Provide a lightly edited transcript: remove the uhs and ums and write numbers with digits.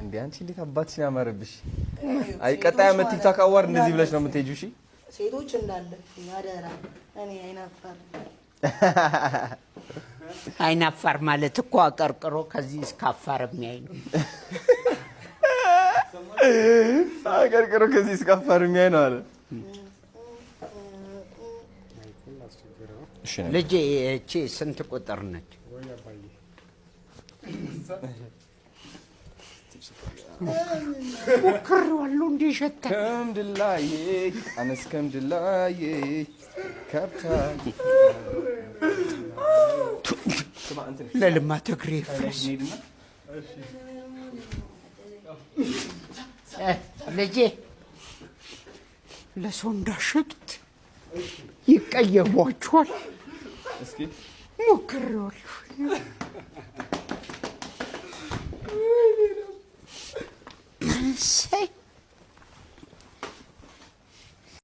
እንዴ አንቺ እንዴት አባትሽን ያማረብሽ አይ ቀጣይ አመት ቲክቶክ አዋር እንደዚህ ብለሽ ነው የምትሄጂው እሺ ሴቶች እንዳለ ያደራ እኔ አይናፋር ማለት እኮ አቀርቅሮ ከዚህ እስከ አፋር የሚያይ ነው አቀርቅሮ ከዚህ እስከ አፋር የሚያይ ነው አለ ልጄ እቺ ስንት ቁጥር ነች ወክረዋለሁ እንዴ ሸታ ከምድላዬ አነስ ከምድላዬ ከብታ ለልማት እግሬ ፍረስ ልጄ ለሰው እንዳሸጡት ይቀየሟቸዋል እስኪ ሞክሬዋለሁ Say